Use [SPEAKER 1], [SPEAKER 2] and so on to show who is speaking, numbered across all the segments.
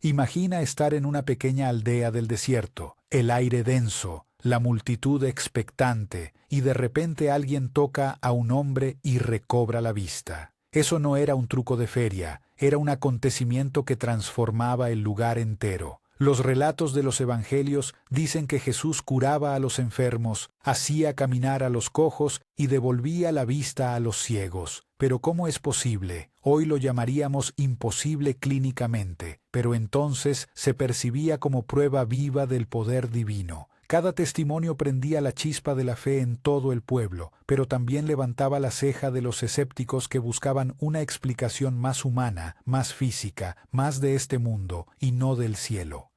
[SPEAKER 1] Imagina estar en una pequeña aldea del desierto, el aire denso, la multitud expectante, y de repente alguien toca a un hombre y recobra la vista. Eso no era un truco de feria, era un acontecimiento que transformaba el lugar entero. Los relatos de los evangelios dicen que Jesús curaba a los enfermos, hacía caminar a los cojos y devolvía la vista a los ciegos. Pero ¿cómo es posible? Hoy lo llamaríamos imposible clínicamente, pero entonces se percibía como prueba viva del poder divino. Cada testimonio prendía la chispa de la fe en todo el pueblo, pero también levantaba la ceja de los escépticos que buscaban una explicación más humana, más física, más de este mundo y no del cielo.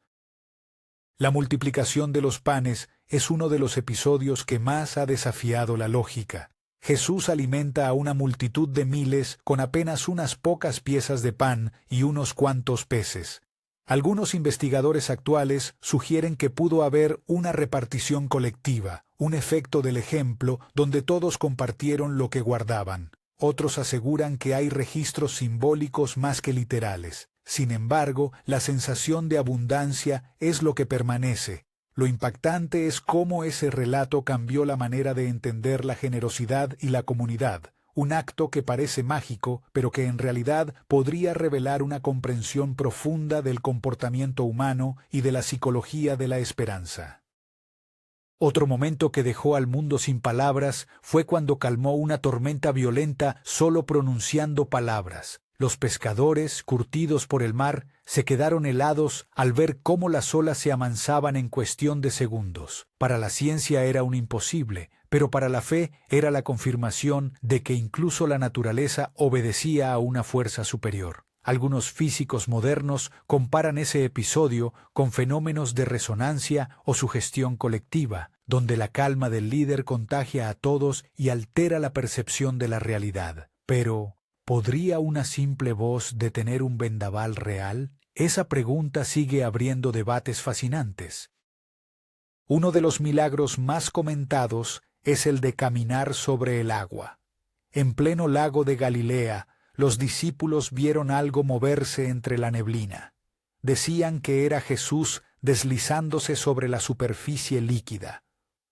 [SPEAKER 1] La multiplicación de los panes es uno de los episodios que más ha desafiado la lógica. Jesús alimenta a una multitud de miles con apenas unas pocas piezas de pan y unos cuantos peces. Algunos investigadores actuales sugieren que pudo haber una repartición colectiva, un efecto del ejemplo donde todos compartieron lo que guardaban. Otros aseguran que hay registros simbólicos más que literales. Sin embargo, la sensación de abundancia es lo que permanece. Lo impactante es cómo ese relato cambió la manera de entender la generosidad y la comunidad. Un acto que parece mágico, pero que en realidad podría revelar una comprensión profunda del comportamiento humano y de la psicología de la esperanza. Otro momento que dejó al mundo sin palabras fue cuando calmó una tormenta violenta solo pronunciando palabras. Los pescadores, curtidos por el mar, se quedaron helados al ver cómo las olas se amansaban en cuestión de segundos. Para la ciencia era un imposible, pero para la fe era la confirmación de que incluso la naturaleza obedecía a una fuerza superior. Algunos físicos modernos comparan ese episodio con fenómenos de resonancia o sugestión colectiva, donde la calma del líder contagia a todos y altera la percepción de la realidad. Pero, ¿podría una simple voz detener un vendaval real? Esa pregunta sigue abriendo debates fascinantes. Uno de los milagros más comentados es el de caminar sobre el agua. En pleno lago de Galilea, los discípulos vieron algo moverse entre la neblina. Decían que era Jesús deslizándose sobre la superficie líquida.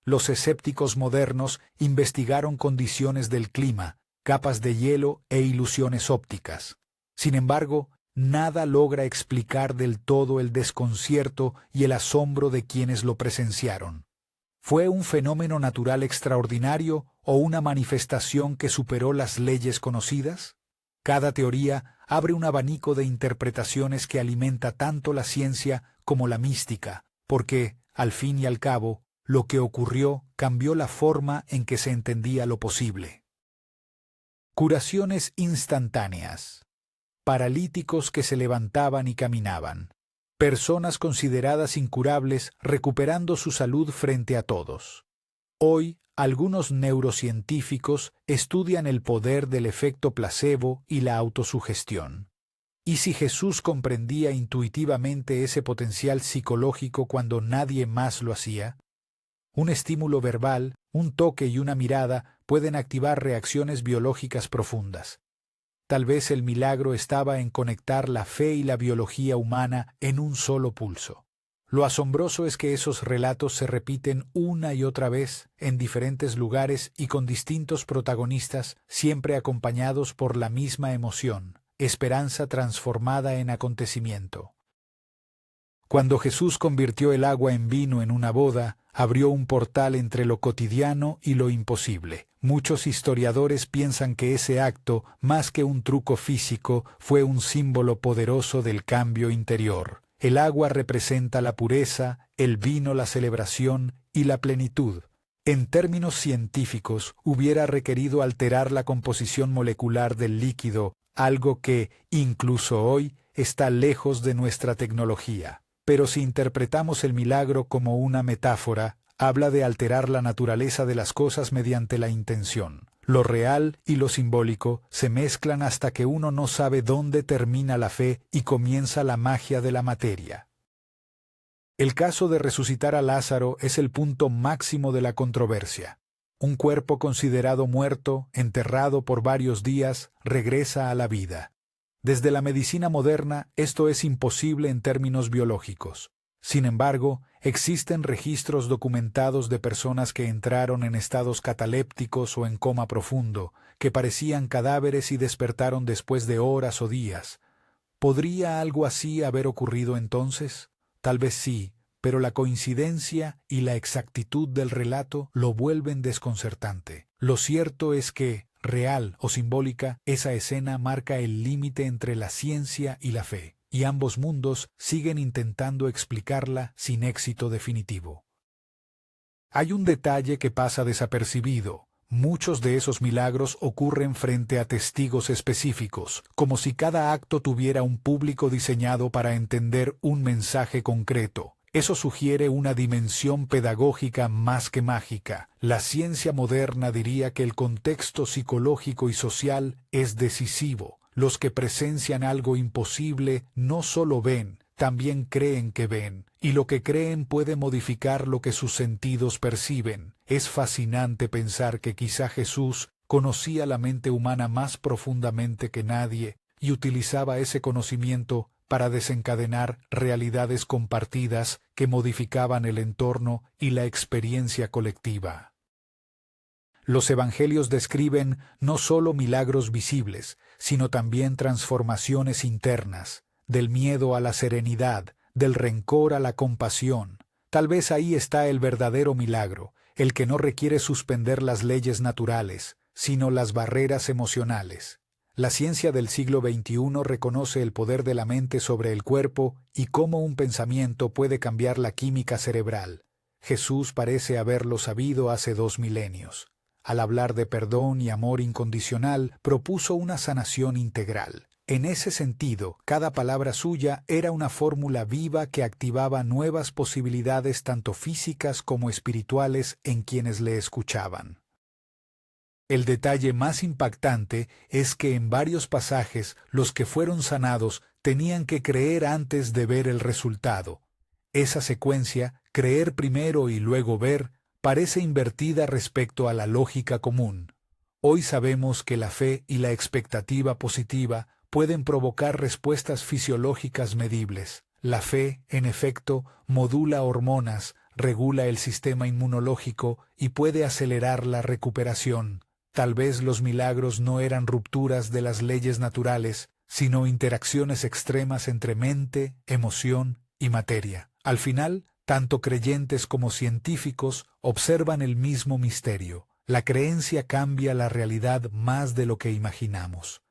[SPEAKER 1] Los escépticos modernos investigaron condiciones del clima, capas de hielo e ilusiones ópticas. Sin embargo, nada logra explicar del todo el desconcierto y el asombro de quienes lo presenciaron. ¿Fue un fenómeno natural extraordinario o una manifestación que superó las leyes conocidas? Cada teoría abre un abanico de interpretaciones que alimenta tanto la ciencia como la mística, porque, al fin y al cabo, lo que ocurrió cambió la forma en que se entendía lo posible. Curaciones instantáneas. Paralíticos que se levantaban y caminaban. Personas consideradas incurables recuperando su salud frente a todos. Hoy, algunos neurocientíficos estudian el poder del efecto placebo y la autosugestión. ¿Y si Jesús comprendía intuitivamente ese potencial psicológico cuando nadie más lo hacía? Un estímulo verbal, un toque y una mirada pueden activar reacciones biológicas profundas. Tal vez el milagro estaba en conectar la fe y la biología humana en un solo pulso. Lo asombroso es que esos relatos se repiten una y otra vez en diferentes lugares y con distintos protagonistas, siempre acompañados por la misma emoción, esperanza transformada en acontecimiento. Cuando Jesús convirtió el agua en vino en una boda, abrió un portal entre lo cotidiano y lo imposible. Muchos historiadores piensan que ese acto, más que un truco físico, fue un símbolo poderoso del cambio interior. El agua representa la pureza, el vino la celebración y la plenitud. En términos científicos, hubiera requerido alterar la composición molecular del líquido, algo que, incluso hoy, está lejos de nuestra tecnología. Pero si interpretamos el milagro como una metáfora, habla de alterar la naturaleza de las cosas mediante la intención. Lo real y lo simbólico se mezclan hasta que uno no sabe dónde termina la fe y comienza la magia de la materia. El caso de resucitar a Lázaro es el punto máximo de la controversia. Un cuerpo considerado muerto, enterrado por varios días, regresa a la vida. Desde la medicina moderna, esto es imposible en términos biológicos. Sin embargo, existen registros documentados de personas que entraron en estados catalépticos o en coma profundo, que parecían cadáveres y despertaron después de horas o días. ¿Podría algo así haber ocurrido entonces? Tal vez sí, pero la coincidencia y la exactitud del relato lo vuelven desconcertante. Lo cierto es que, real o simbólica, esa escena marca el límite entre la ciencia y la fe, y ambos mundos siguen intentando explicarla sin éxito definitivo. Hay un detalle que pasa desapercibido. Muchos de esos milagros ocurren frente a testigos específicos, como si cada acto tuviera un público diseñado para entender un mensaje concreto. Eso sugiere una dimensión pedagógica más que mágica. La ciencia moderna diría que el contexto psicológico y social es decisivo. Los que presencian algo imposible no solo ven, también creen que ven, y lo que creen puede modificar lo que sus sentidos perciben. Es fascinante pensar que quizá Jesús conocía la mente humana más profundamente que nadie y utilizaba ese conocimiento para desencadenar realidades compartidas que modificaban el entorno y la experiencia colectiva. Los evangelios describen no solo milagros visibles, sino también transformaciones internas, del miedo a la serenidad, del rencor a la compasión. Tal vez ahí está el verdadero milagro, el que no requiere suspender las leyes naturales, sino las barreras emocionales. La ciencia del siglo XXI reconoce el poder de la mente sobre el cuerpo y cómo un pensamiento puede cambiar la química cerebral. Jesús parece haberlo sabido hace 2 milenios. Al hablar de perdón y amor incondicional, propuso una sanación integral. En ese sentido, cada palabra suya era una fórmula viva que activaba nuevas posibilidades tanto físicas como espirituales en quienes le escuchaban. El detalle más impactante es que en varios pasajes los que fueron sanados tenían que creer antes de ver el resultado. Esa secuencia, creer primero y luego ver, parece invertida respecto a la lógica común. Hoy sabemos que la fe y la expectativa positiva pueden provocar respuestas fisiológicas medibles. La fe, en efecto, modula hormonas, regula el sistema inmunológico y puede acelerar la recuperación. Tal vez los milagros no eran rupturas de las leyes naturales, sino interacciones extremas entre mente, emoción y materia. Al final, tanto creyentes como científicos observan el mismo misterio. La creencia cambia la realidad más de lo que imaginamos.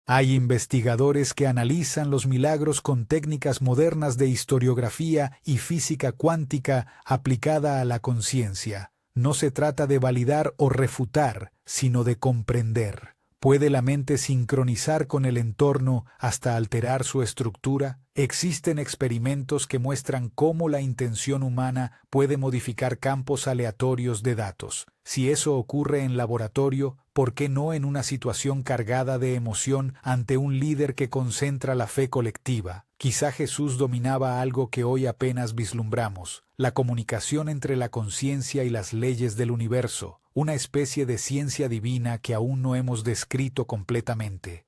[SPEAKER 1] Hay investigadores que analizan los milagros con técnicas modernas de historiografía y física cuántica aplicada a la conciencia. No se trata de validar o refutar, sino de comprender. ¿Puede la mente sincronizar con el entorno hasta alterar su estructura? Existen experimentos que muestran cómo la intención humana puede modificar campos aleatorios de datos. Si eso ocurre en laboratorio, ¿por qué no en una situación cargada de emoción ante un líder que concentra la fe colectiva? Quizá Jesús dominaba algo que hoy apenas vislumbramos, la comunicación entre la conciencia y las leyes del universo, una especie de ciencia divina que aún no hemos descrito completamente.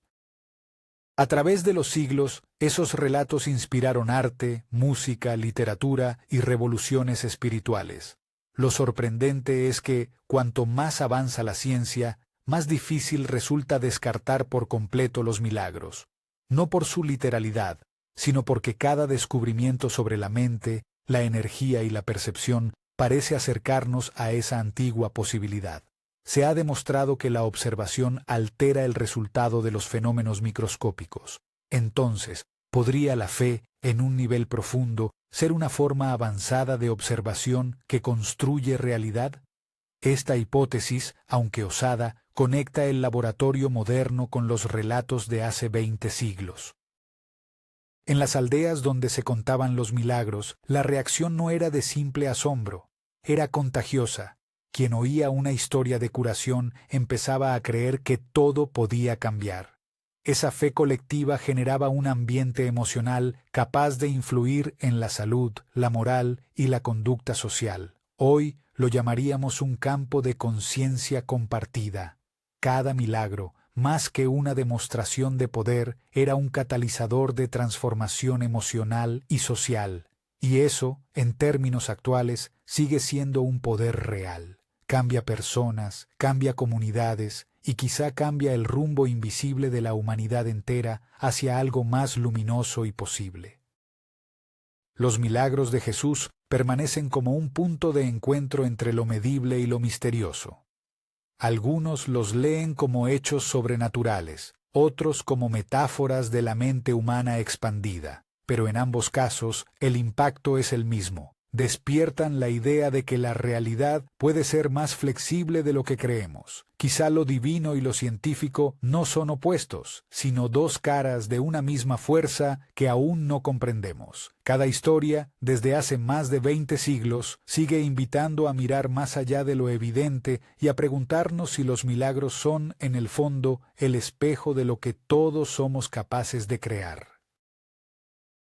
[SPEAKER 1] A través de los siglos, esos relatos inspiraron arte, música, literatura y revoluciones espirituales. Lo sorprendente es que, cuanto más avanza la ciencia, más difícil resulta descartar por completo los milagros. No por su literalidad, sino porque cada descubrimiento sobre la mente, la energía y la percepción parece acercarnos a esa antigua posibilidad. Se ha demostrado que la observación altera el resultado de los fenómenos microscópicos. Entonces, ¿podría la fe, en un nivel profundo, ser una forma avanzada de observación que construye realidad? Esta hipótesis, aunque osada, conecta el laboratorio moderno con los relatos de hace 20 siglos. En las aldeas donde se contaban los milagros, la reacción no era de simple asombro, era contagiosa. Quien oía una historia de curación empezaba a creer que todo podía cambiar. Esa fe colectiva generaba un ambiente emocional capaz de influir en la salud, la moral y la conducta social. Hoy lo llamaríamos un campo de conciencia compartida. Cada milagro, más que una demostración de poder, era un catalizador de transformación emocional y social. Y eso, en términos actuales, sigue siendo un poder real. Cambia personas, cambia comunidades y quizá cambia el rumbo invisible de la humanidad entera hacia algo más luminoso y posible. Los milagros de Jesús permanecen como un punto de encuentro entre lo medible y lo misterioso. Algunos los leen como hechos sobrenaturales, otros como metáforas de la mente humana expandida, pero en ambos casos el impacto es el mismo. Despiertan la idea de que la realidad puede ser más flexible de lo que creemos. Quizá lo divino y lo científico no son opuestos, sino dos caras de una misma fuerza que aún no comprendemos. Cada historia, desde hace más de 20 siglos, sigue invitando a mirar más allá de lo evidente y a preguntarnos si los milagros son, en el fondo, el espejo de lo que todos somos capaces de crear.